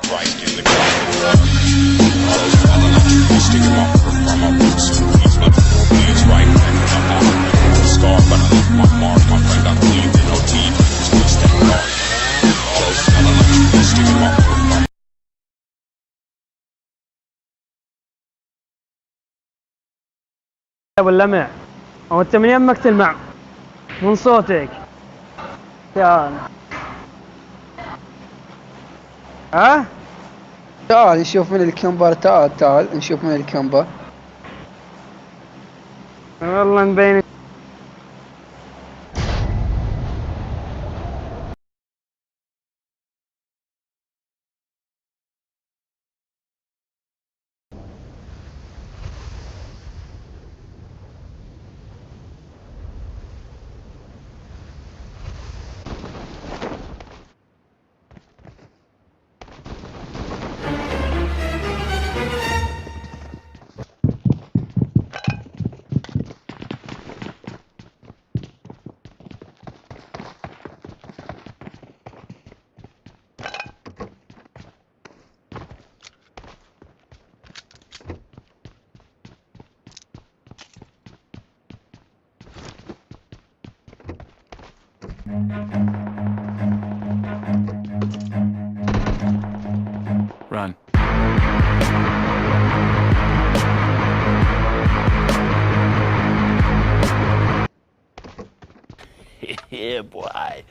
Christ in the gospel. Sticking my foot from my boots. He's not he's right. I'm not a scar, but I leave my mark. My friend, I believe in no teeth. Please step guard. Sticking my foot from ابو اللمع، هو انت من يمك تلمع من صوتك. تعال ها تعال نشوف من الكمبر. تعال نشوف من الكمبر. والله مبين. Run. Yeah, boy.